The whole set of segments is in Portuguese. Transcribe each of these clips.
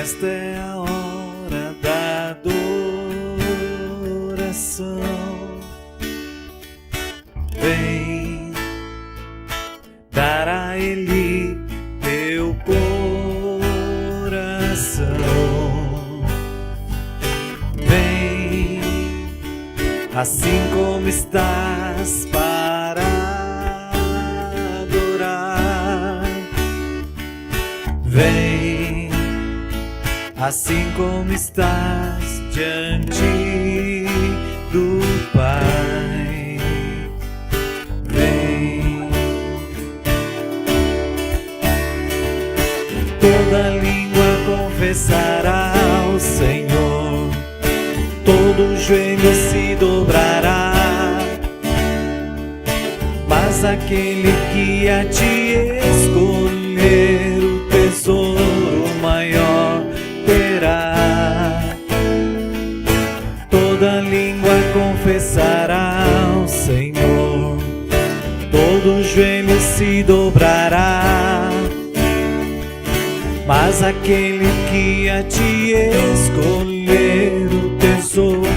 Esta é a hora da adoração. Vem dar a Ele teu coração. Vem assim como estás para adorar. Vem assim como estás diante do Pai. Vem. Toda língua confessará ao Senhor, todo joelho se dobrará, mas aquele que a ti escolher o tesouro maior terá. Toda língua confessará ao Senhor, todo joelho se dobrará, mas aquele que a ti escolher o tesouro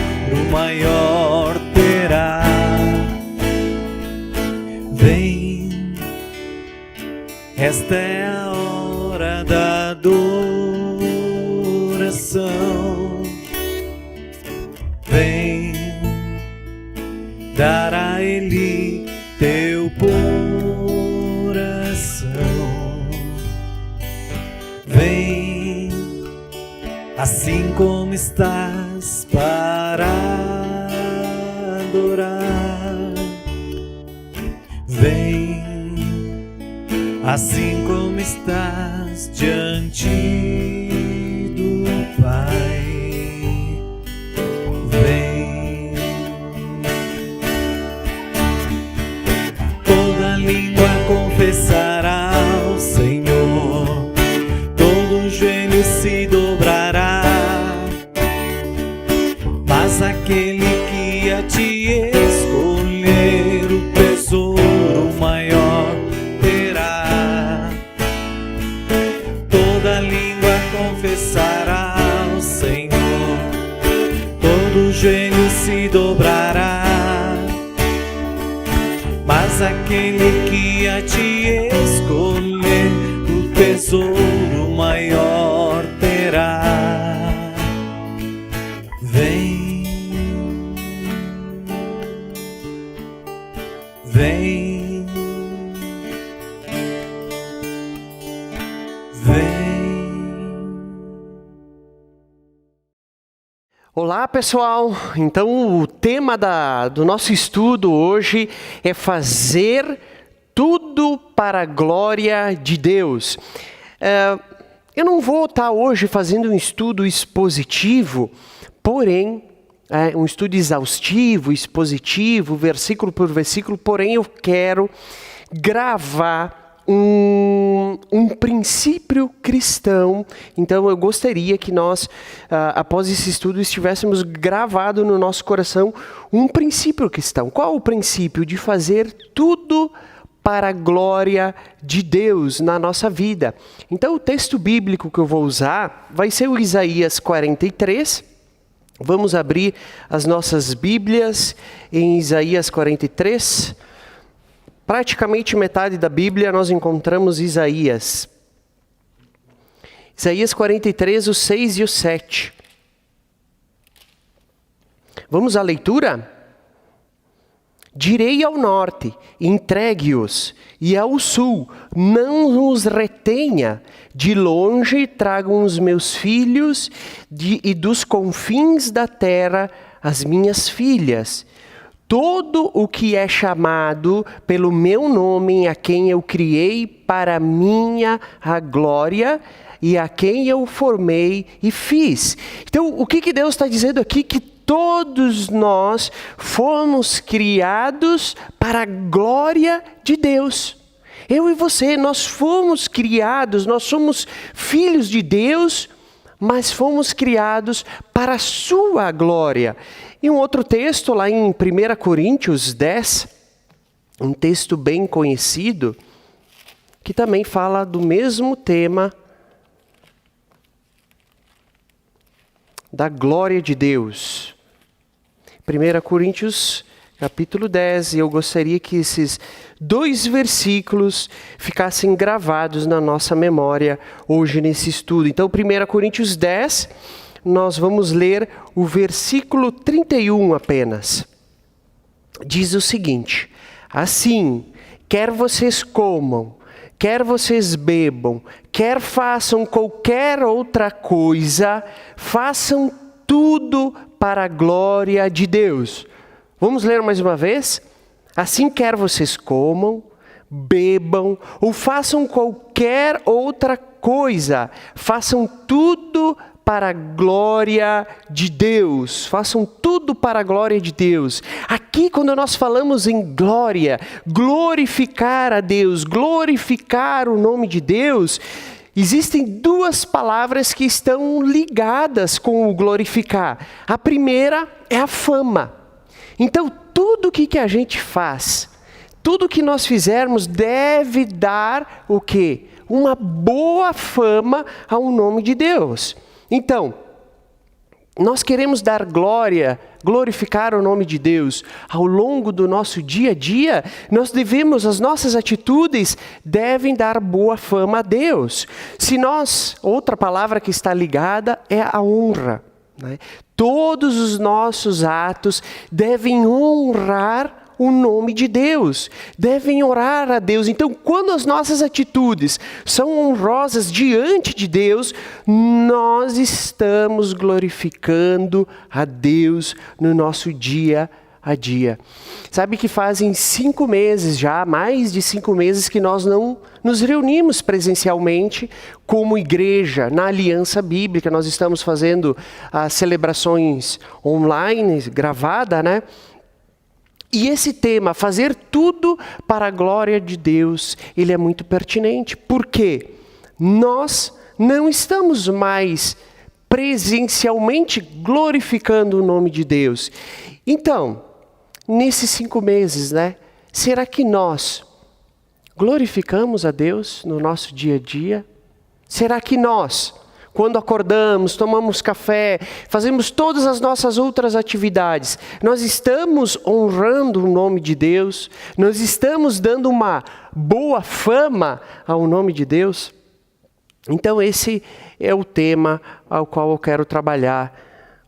maior terá. Vem, esta é a hora da adoração. Vem dar a Ele teu coração. Vem assim como estás para adorar. Vem assim como estás diante do Pai. Vem. Toda língua confessará ao Senhor, todo joelho se dobrará, mas aquele que a ti escolher o tesouro maior terá. Toda língua confessará ao Senhor, todo joelho se dobrará, mas aquele que a ti escolher o tesouro maior terá. Vem, vem, vem. Olá pessoal, então o tema do nosso estudo hoje é fazer tudo para a glória de Deus. Eu não vou estar hoje fazendo um estudo expositivo, porém, um estudo exaustivo, expositivo, versículo por versículo, porém eu quero gravar um princípio cristão. Então eu gostaria que nós, após esse estudo, estivéssemos gravado no nosso coração um princípio cristão. Qual o princípio? De fazer tudo para a glória de Deus na nossa vida. Então o texto bíblico que eu vou usar vai ser o Isaías 43. Vamos abrir as nossas Bíblias em Isaías 43. Praticamente metade da Bíblia nós encontramos Isaías. Isaías 43, o 6 e o 7. Vamos à leitura? Direi ao norte, entregue-os, e ao sul, não os retenha. De longe tragam os meus filhos, e dos confins da terra as minhas filhas. Todo o que é chamado pelo meu nome, a quem eu criei para minha glória, e a quem eu formei e fiz. Então, o que Deus está dizendo aqui? Que todos nós fomos criados para a glória de Deus. Eu e você, nós fomos criados, nós somos filhos de Deus, mas fomos criados para a sua glória. E um outro texto lá em 1 Coríntios 10, um texto bem conhecido, que também fala do mesmo tema. da glória de Deus. 1 Coríntios capítulo 10, e eu gostaria que esses 2 versículos ficassem gravados na nossa memória hoje nesse estudo. Então, 1 Coríntios 10, nós vamos ler o versículo 31 apenas. Diz o seguinte: assim, quer vocês comam, quer vocês bebam, quer façam qualquer outra coisa, façam tudo para a glória de Deus. Vamos ler mais uma vez? Assim, quer vocês comam, bebam ou façam qualquer outra coisa, façam tudo para a glória de Deus. Façam tudo para a glória de Deus. Aqui, quando nós falamos em glória, glorificar a Deus, glorificar o nome de Deus, existem 2 palavras que estão ligadas com o glorificar. A primeira é a fama. Então, tudo que a gente faz, tudo que nós fizermos deve dar o quê? Uma boa fama ao nome de Deus. Então, nós queremos dar glória, glorificar o nome de Deus ao longo do nosso dia a dia. As nossas atitudes devem dar boa fama a Deus. Outra palavra que está ligada é a honra, né? Todos os nossos atos devem honrar o nome de Deus, devem orar a Deus. Então, quando as nossas atitudes são honrosas diante de Deus, nós estamos glorificando a Deus no nosso dia a dia. Sabe que fazem 5 meses já, mais de 5 meses que nós não nos reunimos presencialmente como igreja na Aliança Bíblica. Nós estamos fazendo as celebrações online, gravada, né? E esse tema, fazer tudo para a glória de Deus, ele é muito pertinente. Por quê? Nós não estamos mais presencialmente glorificando o nome de Deus. Então, nesses 5 meses, né? Será que nós glorificamos a Deus no nosso dia a dia? Será que nós, quando acordamos, tomamos café, fazemos todas as nossas outras atividades, nós estamos honrando o nome de Deus? Nós estamos dando uma boa fama ao nome de Deus? Então esse é o tema ao qual eu quero trabalhar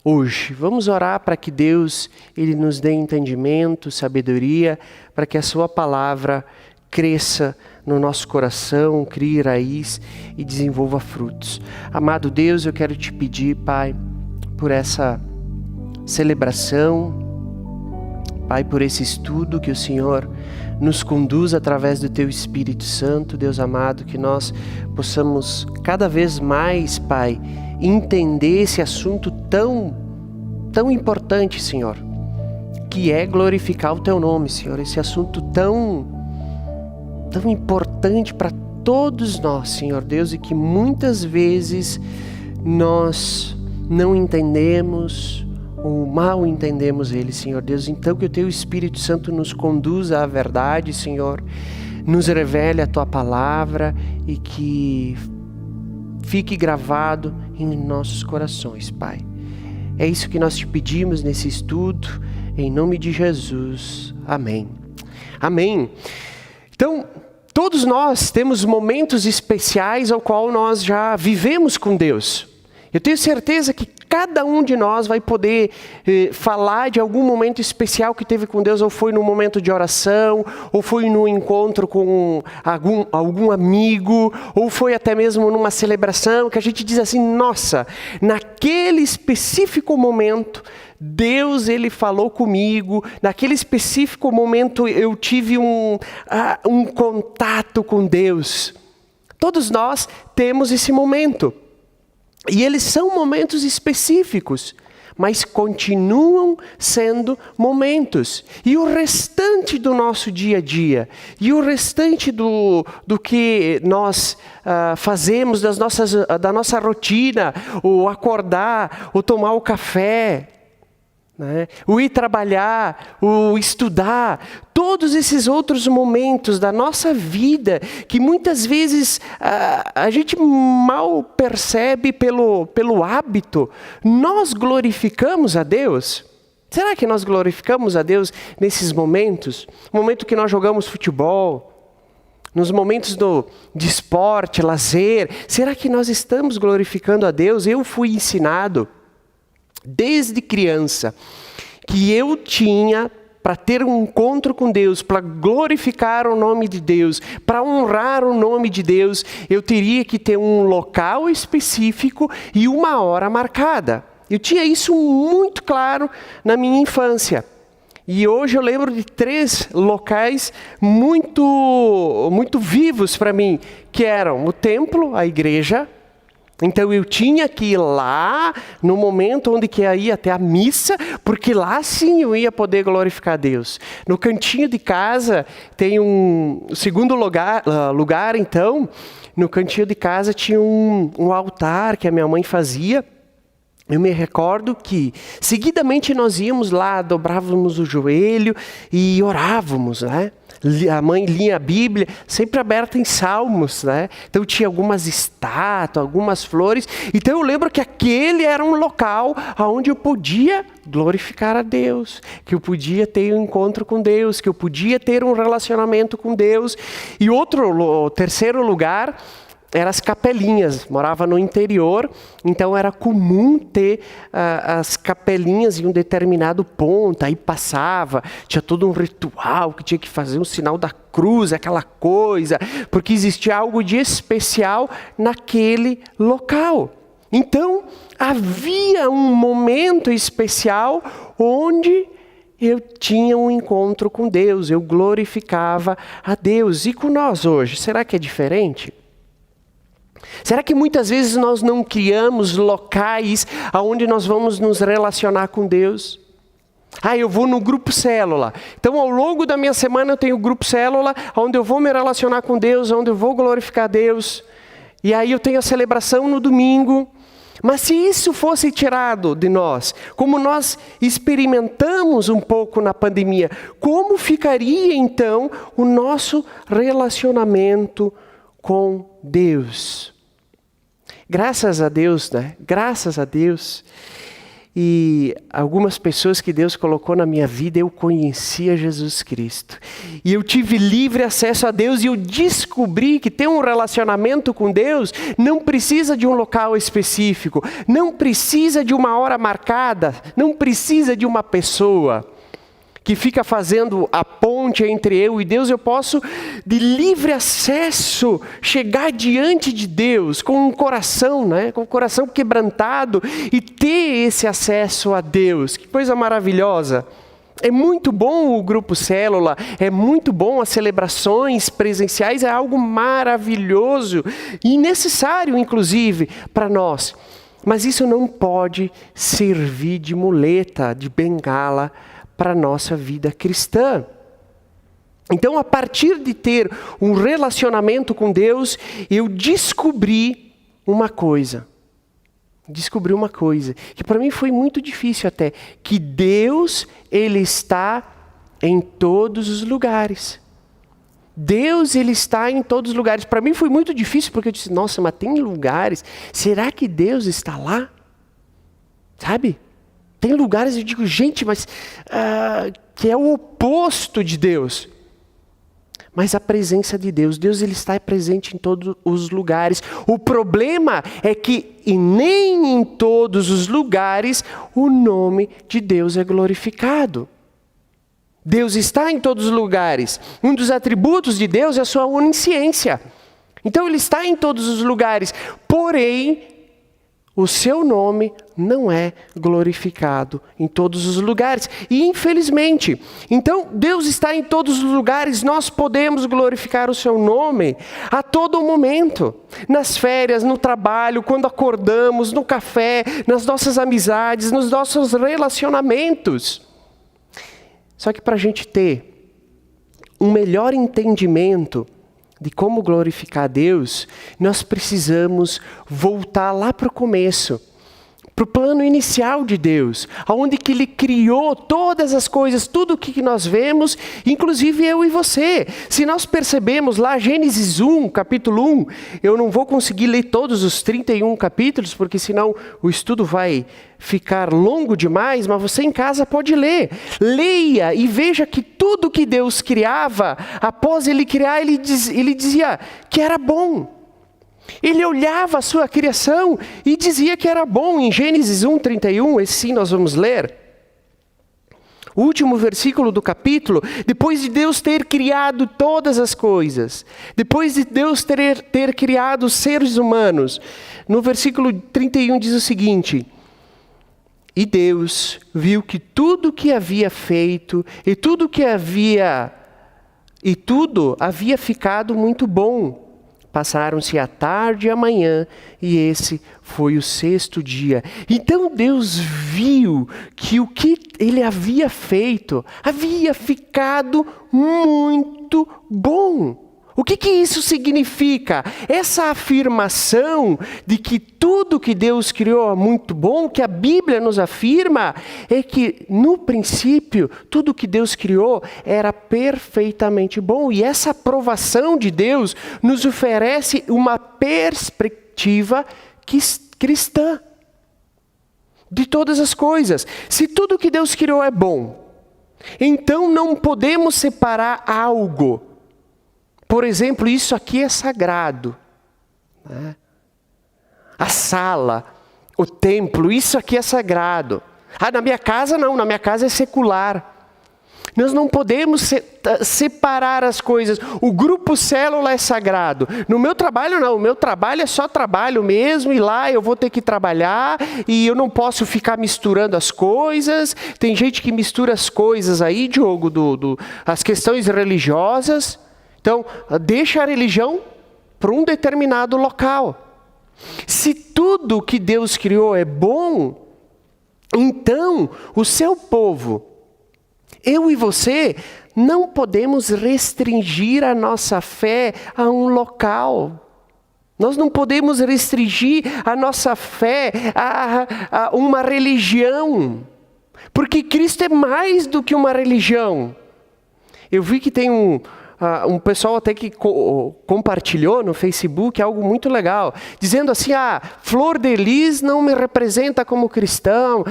hoje. Vamos orar para que Deus ele nos dê entendimento, sabedoria, para que a sua palavra cresça no nosso coração, crie raiz e desenvolva frutos. Amado Deus, eu quero te pedir, Pai, por essa celebração, Pai, por esse estudo que o Senhor nos conduz através do Teu Espírito Santo, Deus amado, que nós possamos cada vez mais, Pai, entender esse assunto tão importante, Senhor, que é glorificar o Teu nome, Senhor, esse assunto tão importante para todos nós, Senhor Deus, e que muitas vezes nós não entendemos ou mal entendemos ele, Senhor Deus. Então que o Teu Espírito Santo nos conduza à verdade, Senhor, nos revele a Tua palavra e que fique gravado em nossos corações, Pai. É isso que nós te pedimos nesse estudo, em nome de Jesus. Amém. Amém. Então, todos nós temos momentos especiais ao qual nós já vivemos com Deus. Eu tenho certeza que cada um de nós vai poder falar de algum momento especial que teve com Deus, ou foi no momento de oração, ou foi no encontro com algum amigo, ou foi até mesmo numa celebração, que a gente diz assim, nossa, naquele específico momento, Deus ele falou comigo, naquele específico momento eu tive um contato com Deus. Todos nós temos esse momento. E eles são momentos específicos, mas continuam sendo momentos. E o restante do nosso dia a dia, e o restante do que nós fazemos, da nossa rotina, o acordar, o tomar o café, né? O ir trabalhar, o estudar, todos esses outros momentos da nossa vida que muitas vezes a gente mal percebe pelo hábito, nós glorificamos a Deus? Será que nós glorificamos a Deus nesses momentos? No momento que nós jogamos futebol, nos momentos de esporte, lazer, será que nós estamos glorificando a Deus? Eu fui ensinado desde criança que eu tinha, para ter um encontro com Deus, para glorificar o nome de Deus, para honrar o nome de Deus, eu teria que ter um local específico e uma hora marcada. Eu tinha isso muito claro na minha infância. E hoje eu lembro de 3 locais muito vivos para mim, que eram o templo, a igreja. Então eu tinha que ir lá no momento onde que eu ia até a missa, porque lá sim eu ia poder glorificar a Deus. No cantinho de casa tem um segundo lugar então, no cantinho de casa tinha um altar que a minha mãe fazia. Eu me recordo que seguidamente nós íamos lá, dobrávamos o joelho e orávamos, né? A mãe lia a Bíblia, sempre aberta em salmos, né? Então tinha algumas estátuas, algumas flores. Então eu lembro que aquele era um local onde eu podia glorificar a Deus, que eu podia ter um encontro com Deus, que eu podia ter um relacionamento com Deus. E terceiro lugar, eram as capelinhas. Morava no interior, então era comum ter as capelinhas em um determinado ponto, aí passava, tinha todo um ritual que tinha que fazer um sinal da cruz, aquela coisa, porque existia algo de especial naquele local. Então, havia um momento especial onde eu tinha um encontro com Deus, eu glorificava a Deus. E com nós hoje, será que é diferente? Será que muitas vezes nós não criamos locais onde nós vamos nos relacionar com Deus? Eu vou no grupo célula. Então ao longo da minha semana eu tenho o grupo célula, onde eu vou me relacionar com Deus, onde eu vou glorificar a Deus. E aí eu tenho a celebração no domingo. Mas se isso fosse tirado de nós, como nós experimentamos um pouco na pandemia, como ficaria então o nosso relacionamento com Deus? Graças a Deus, né? Graças a Deus. E algumas pessoas que Deus colocou na minha vida, eu conhecia Jesus Cristo. E eu tive livre acesso a Deus e eu descobri que ter um relacionamento com Deus não precisa de um local específico, não precisa de uma hora marcada, não precisa de uma pessoa que fica fazendo a ponte entre eu e Deus. Eu posso, de livre acesso, chegar diante de Deus com um coração, né? Com o coração quebrantado e ter esse acesso a Deus. Que coisa maravilhosa! É muito bom o grupo célula, é muito bom as celebrações presenciais, é algo maravilhoso e necessário, inclusive, para nós. Mas isso não pode servir de muleta, de bengala, para a nossa vida cristã. Então, a partir de ter um relacionamento com Deus, eu descobri uma coisa. Que para mim foi muito difícil até. Que Deus, Ele está em todos os lugares. Deus, Ele está em todos os lugares. Para mim foi muito difícil, porque eu disse, nossa, mas tem lugares, será que Deus está lá? Sabe? Tem lugares, eu digo, gente, mas que é o oposto de Deus. Mas a presença de Deus, Ele está presente em todos os lugares. O problema é que nem em todos os lugares o nome de Deus é glorificado. Deus está em todos os lugares. Um dos atributos de Deus é a sua onisciência. Então Ele está em todos os lugares, porém o seu nome não é glorificado em todos os lugares. E infelizmente, então Deus está em todos os lugares, nós podemos glorificar o seu nome a todo momento. Nas férias, no trabalho, quando acordamos, no café, nas nossas amizades, nos nossos relacionamentos. Só que para a gente ter um melhor entendimento de como glorificar a Deus, nós precisamos voltar lá para o começo. para o plano inicial de Deus, aonde que Ele criou todas as coisas, tudo o que nós vemos, inclusive eu e você. Se nós percebemos lá, Gênesis 1, capítulo 1, eu não vou conseguir ler todos os 31 capítulos, porque senão o estudo vai ficar longo demais, mas você em casa pode ler. Leia e veja que tudo que Deus criava, após Ele criar, Ele dizia que era bom. Ele olhava a sua criação e dizia que era bom. Em Gênesis 1:31, esse sim nós vamos ler. O último versículo do capítulo, depois de Deus ter criado todas as coisas, depois de Deus ter criado os seres humanos, no versículo 31 diz o seguinte: e Deus viu que tudo que havia feito e tudo havia ficado muito bom. Passaram-se a tarde e a manhã, e esse foi o 6º dia. Então Deus viu que o que Ele havia feito havia ficado muito bom. O que isso significa? Essa afirmação de que tudo que Deus criou é muito bom, que a Bíblia nos afirma, é que no princípio tudo que Deus criou era perfeitamente bom. E essa aprovação de Deus nos oferece uma perspectiva cristã de todas as coisas. Se tudo que Deus criou é bom, então não podemos separar algo. Por exemplo, isso aqui é sagrado, né? A sala, o templo, isso aqui é sagrado. Na minha casa não, na minha casa é secular. Nós não podemos separar as coisas. O grupo célula é sagrado. No meu trabalho não, o meu trabalho é só trabalho mesmo, e lá eu vou ter que trabalhar, e eu não posso ficar misturando as coisas. Tem gente que mistura as coisas aí, Diogo, as questões religiosas. Então, deixa a religião para um determinado local. Se tudo que Deus criou é bom, então o seu povo, eu e você, não podemos restringir a nossa fé a um local. Nós não podemos restringir a nossa fé a uma religião. Porque Cristo é mais do que uma religião. Eu vi que tem um pessoal até que compartilhou no Facebook algo muito legal, dizendo assim: Flor de Lis não me representa como cristão,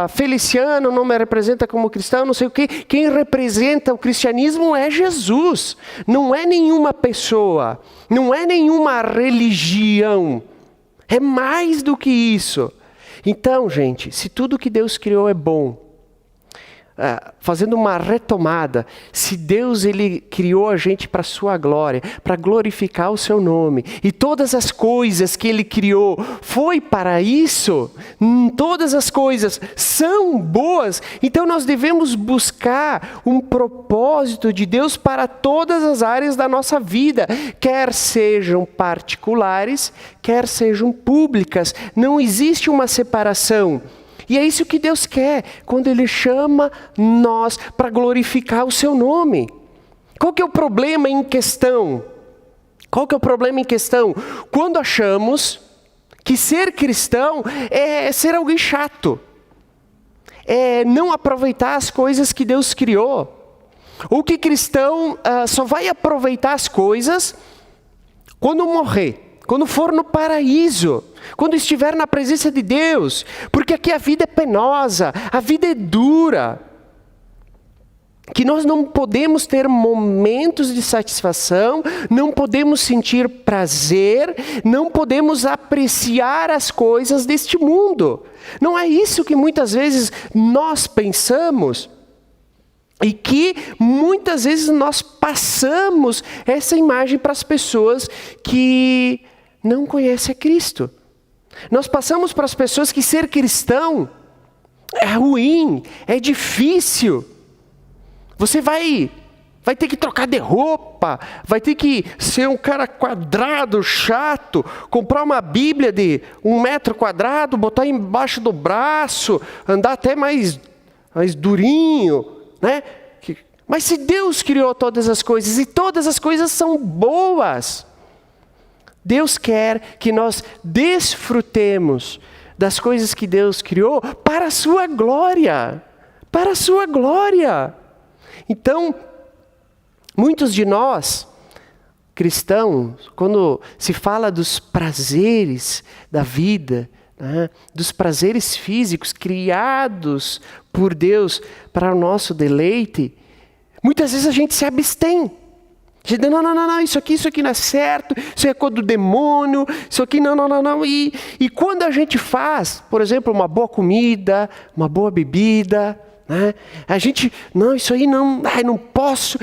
Feliciano não me representa como cristão, não sei o quê. Quem representa o cristianismo é Jesus, não é nenhuma pessoa, não é nenhuma religião, é mais do que isso. Então, gente, se tudo que Deus criou é bom, fazendo uma retomada, se Deus Ele criou a gente para a sua glória, para glorificar o seu nome, e todas as coisas que Ele criou foi para isso, todas as coisas são boas, então nós devemos buscar um propósito de Deus para todas as áreas da nossa vida, quer sejam particulares, quer sejam públicas. Não existe uma separação. E é isso que Deus quer, quando Ele chama nós para glorificar o seu nome. Qual que é o problema em questão? Quando achamos que ser cristão é ser alguém chato, é não aproveitar as coisas que Deus criou, ou que cristão só vai aproveitar as coisas quando morrer, quando for no paraíso, quando estiver na presença de Deus, porque aqui a vida é penosa, a vida é dura, que nós não podemos ter momentos de satisfação, não podemos sentir prazer, não podemos apreciar as coisas deste mundo. Não é isso que muitas vezes nós pensamos, e que muitas vezes nós passamos essa imagem para as pessoas que não conhecem a Cristo. Nós passamos para as pessoas que ser cristão é ruim, é difícil. Você vai ter que trocar de roupa, vai ter que ser um cara quadrado, chato, comprar uma Bíblia de 1 metro quadrado, botar embaixo do braço, andar até mais durinho, né? Mas se Deus criou todas as coisas, e todas as coisas são boas, Deus quer que nós desfrutemos das coisas que Deus criou para a sua glória. Para a sua glória. Então, muitos de nós, cristãos, quando se fala dos prazeres da vida, né, dos prazeres físicos criados por Deus para o nosso deleite, muitas vezes a gente se abstém. A gente diz, não, isso aqui não é certo, isso é coisa do demônio, isso aqui não. E quando a gente faz, por exemplo, uma boa comida, uma boa bebida, né, a gente, não, isso aí não posso.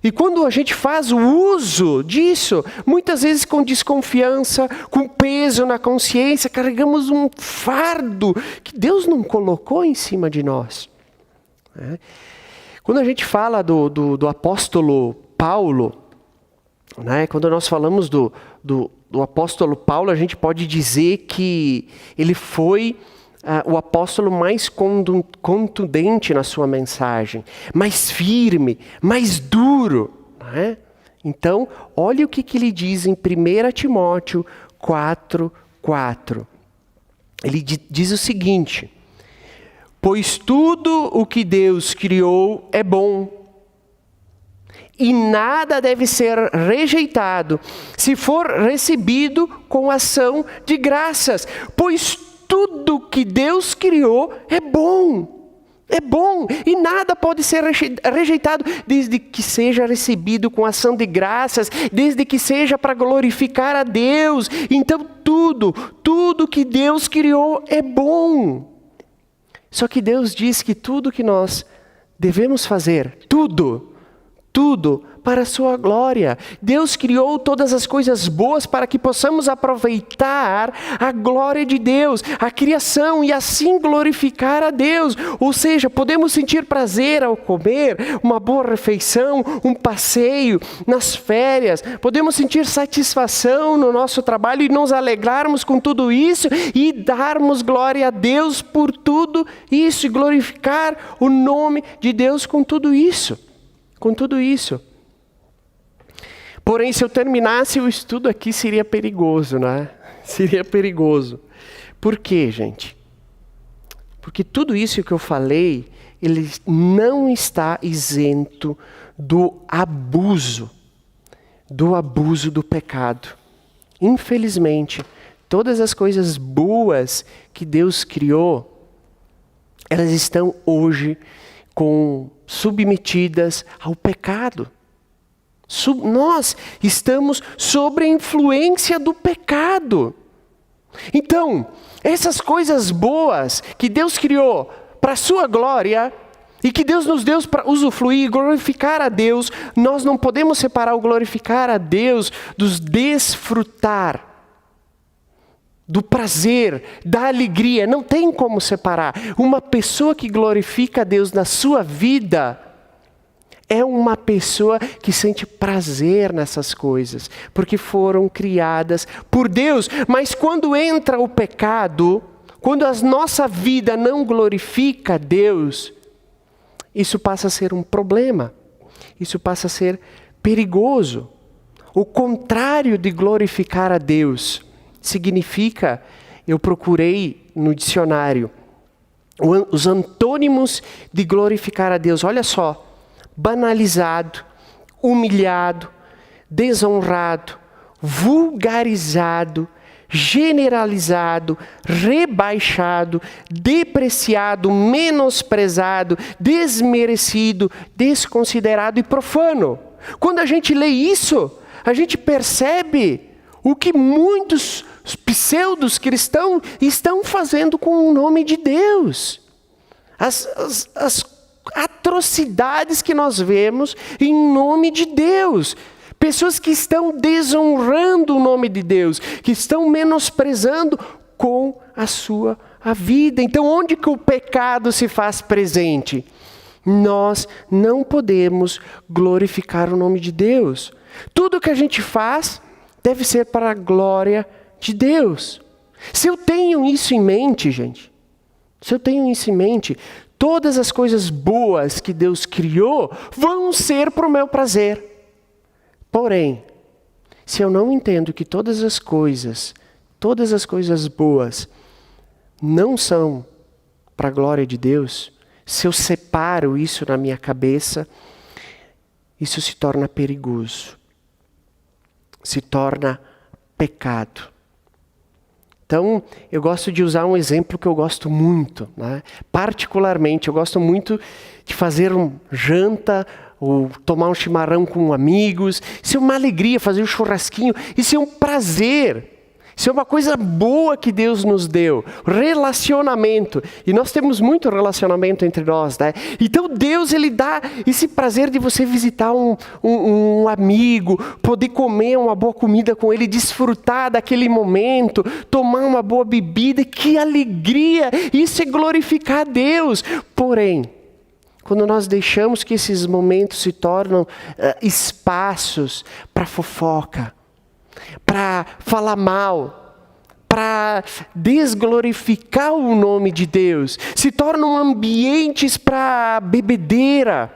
E quando a gente faz o uso disso, muitas vezes com desconfiança, com peso na consciência, carregamos um fardo que Deus não colocou em cima de nós. Quando a gente fala do apóstolo Paulo, né, quando nós falamos do apóstolo Paulo, a gente pode dizer que ele foi o apóstolo mais contundente na sua mensagem, mais firme, mais duro. Né? Então, olha o que ele diz em 1 Timóteo 4:4. Ele diz o seguinte: pois tudo o que Deus criou é bom, e nada deve ser rejeitado, se for recebido com ação de graças, pois tudo que Deus criou é bom, e nada pode ser rejeitado, desde que seja recebido com ação de graças, desde que seja para glorificar a Deus. Então tudo que Deus criou é bom. Só que Deus diz que tudo que nós devemos fazer, tudo para a sua glória. Deus criou todas as coisas boas para que possamos aproveitar a glória de Deus, a criação, e assim glorificar a Deus. Ou seja, podemos sentir prazer ao comer uma boa refeição, um passeio, nas férias. Podemos sentir satisfação no nosso trabalho e nos alegrarmos com tudo isso e darmos glória a Deus por tudo isso e glorificar o nome de Deus com tudo isso. Porém, se eu terminasse o estudo aqui, seria perigoso, né? Seria perigoso. Por quê, gente? Porque tudo isso que eu falei, ele não está isento do abuso do pecado. Infelizmente, todas as coisas boas que Deus criou, elas estão hoje submetidas ao pecado. Nós estamos sob a influência do pecado. Então, essas coisas boas que Deus criou para a sua glória e que Deus nos deu para usufruir e glorificar a Deus, nós não podemos separar o glorificar a Deus dos desfrutar, do prazer, da alegria. Não tem como separar. Uma pessoa que glorifica a Deus na sua vida é uma pessoa que sente prazer nessas coisas, porque foram criadas por Deus. Mas quando entra o pecado, quando a nossa vida não glorifica a Deus, isso passa a ser um problema, isso passa a ser perigoso. O contrário de glorificar a Deus significa, eu procurei no dicionário, os antônimos de glorificar a Deus, olha só: banalizado, humilhado, desonrado, vulgarizado, generalizado, rebaixado, depreciado, menosprezado, desmerecido, desconsiderado e profano. Quando a gente lê isso, a gente percebe o que muitos pseudos cristãos estão fazendo com o nome de Deus. As atrocidades que nós vemos em nome de Deus. Pessoas que estão desonrando o nome de Deus, que estão menosprezando com a vida. Então, onde que o pecado se faz presente? Nós não podemos glorificar o nome de Deus. Tudo que a gente faz deve ser para a glória de Deus. Se eu tenho isso em mente, gente, todas as coisas boas que Deus criou vão ser para o meu prazer. Porém, se eu não entendo que todas as coisas boas não são para a glória de Deus, se eu separo isso na minha cabeça, isso se torna perigoso, se torna pecado. Então, eu gosto de usar um exemplo que eu gosto muito, né? Particularmente, eu gosto muito de fazer uma janta, ou tomar um chimarrão com amigos. Isso é uma alegria, fazer um churrasquinho. Isso é um prazer. Isso é uma coisa boa que Deus nos deu. Relacionamento. E nós temos muito relacionamento entre nós, né? Então Deus, Ele dá esse prazer de você visitar um amigo, poder comer uma boa comida com ele, desfrutar daquele momento, tomar uma boa bebida. Que alegria! Isso é glorificar a Deus. Porém, quando nós deixamos que esses momentos se tornam espaços para fofoca, para falar mal, para desglorificar o nome de Deus, se tornam ambientes para bebedeira,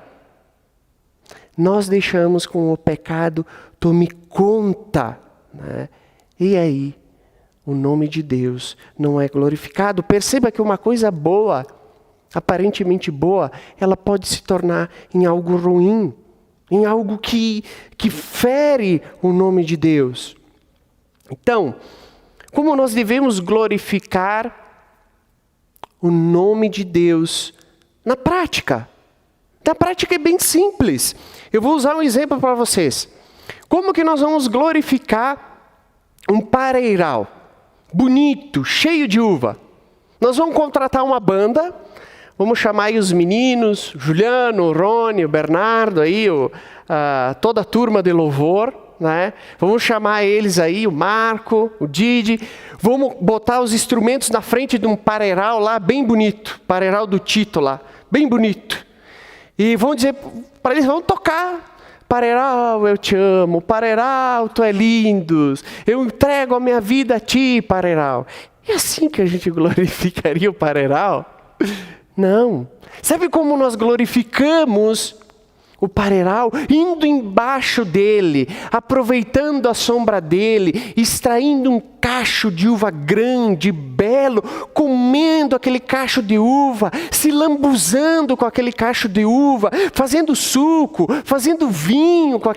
nós deixamos que o pecado tome conta, né? E aí, o nome de Deus não é glorificado. Perceba que uma coisa boa, aparentemente boa, ela pode se tornar em algo ruim, em algo que fere o nome de Deus. Então, como nós devemos glorificar o nome de Deus na prática? Na prática é bem simples. Eu vou usar um exemplo para vocês. Como que nós vamos glorificar um pareiral bonito, cheio de uva? Nós vamos contratar uma banda. Vamos chamar aí os meninos, Juliano, o Rony, o Bernardo, aí, toda a turma de louvor, né? Vamos chamar eles aí, o Marco, o Didi. Vamos botar os instrumentos na frente de um pareiral lá, bem bonito. Pareiral do Tito lá, bem bonito. E vamos dizer para eles, vamos tocar. Pareiral, eu te amo. Pareiral, tu é lindo. Eu entrego a minha vida a ti, pareiral. É assim que a gente glorificaria o pareiral? Não. Sabe como nós glorificamos o pareiral? Indo embaixo dele, aproveitando a sombra dele, extraindo um cacho de uva grande, belo, comendo aquele cacho de uva, se lambuzando com aquele cacho de uva, fazendo suco, fazendo vinho com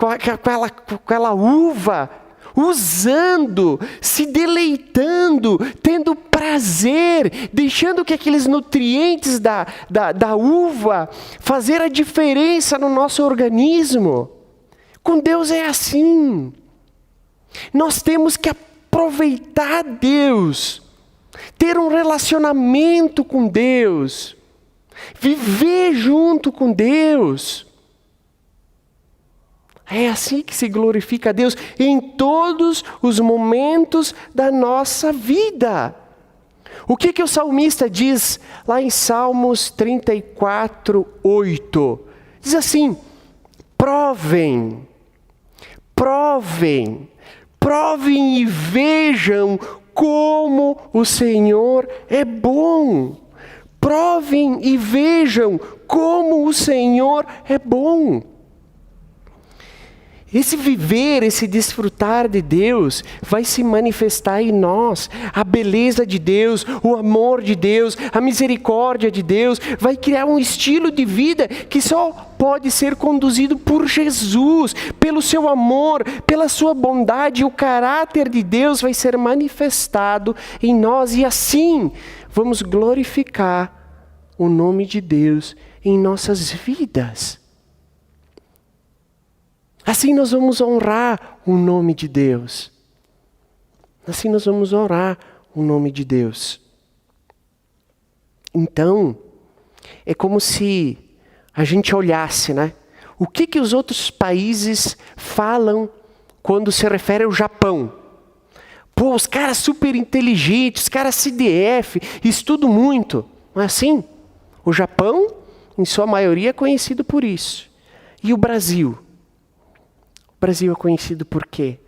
aquela uva, usando, se deleitando, tendo prazer, deixando que aqueles nutrientes da uva fazer a diferença no nosso organismo. Com Deus é assim. Nós temos que aproveitar Deus, ter um relacionamento com Deus, viver junto com Deus. É assim que se glorifica a Deus em todos os momentos da nossa vida. O que o salmista diz lá em Salmos 34, 8? Diz assim: provem e vejam como o Senhor é bom. Provem e vejam como o Senhor é bom. Esse viver, esse desfrutar de Deus vai se manifestar em nós. A beleza de Deus, o amor de Deus, a misericórdia de Deus vai criar um estilo de vida que só pode ser conduzido por Jesus, pelo seu amor, pela sua bondade. O caráter de Deus vai ser manifestado em nós e assim vamos glorificar o nome de Deus em nossas vidas. Assim nós vamos honrar o nome de Deus. Assim nós vamos orar o nome de Deus. Então, é como se a gente olhasse, né? O que os outros países falam quando se refere ao Japão? Pô, os caras super inteligentes, os caras CDF, estudam muito. Não é assim? O Japão, em sua maioria, é conhecido por isso. E o Brasil? O Brasil é conhecido por quê?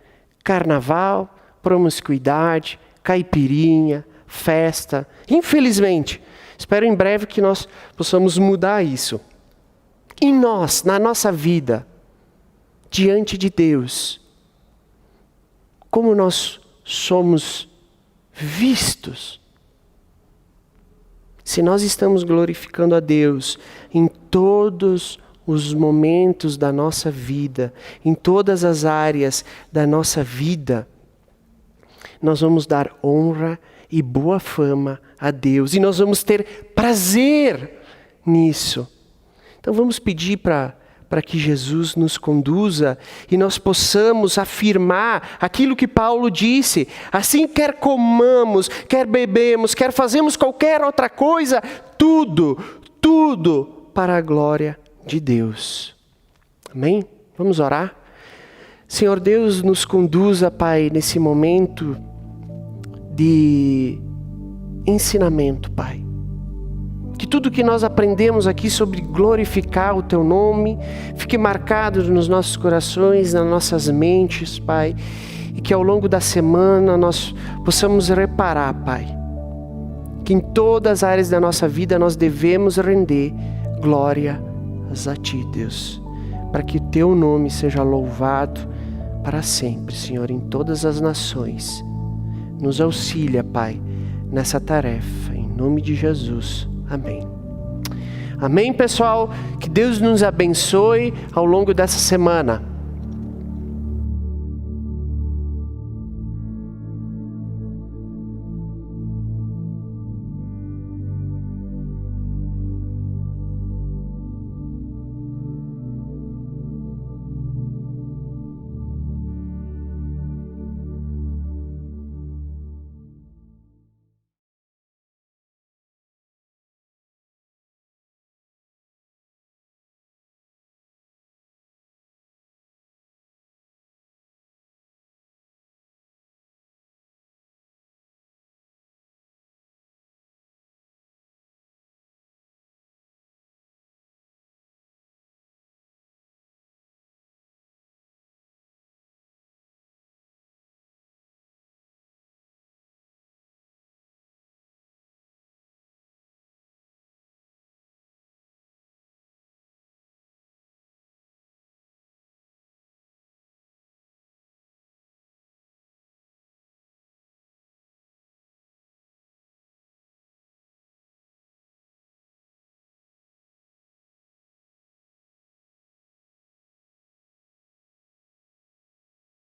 Carnaval, promiscuidade, caipirinha, festa. Infelizmente, espero em breve que nós possamos mudar isso. E nós, na nossa vida, diante de Deus, como nós somos vistos? Se nós estamos glorificando a Deus em todos os momentos da nossa vida, em todas as áreas da nossa vida, nós vamos dar honra e boa fama a Deus. E nós vamos ter prazer nisso. Então vamos pedir para que Jesus nos conduza e nós possamos afirmar aquilo que Paulo disse. Assim, quer comamos, quer bebemos, quer fazemos qualquer outra coisa, tudo para a glória de Deus. Amém? Vamos orar? Senhor Deus, nos conduza, Pai, nesse momento de ensinamento, Pai. Que tudo que nós aprendemos aqui sobre glorificar o Teu nome fique marcado nos nossos corações, nas nossas mentes, Pai. E que ao longo da semana nós possamos reparar, Pai, que em todas as áreas da nossa vida nós devemos render glória a Ti, Deus. Para que o Teu nome seja louvado para sempre, Senhor, em todas as nações. Nos auxilia, Pai, nessa tarefa, em nome de Jesus. Amém. Amém, pessoal? Que Deus nos abençoe ao longo dessa semana.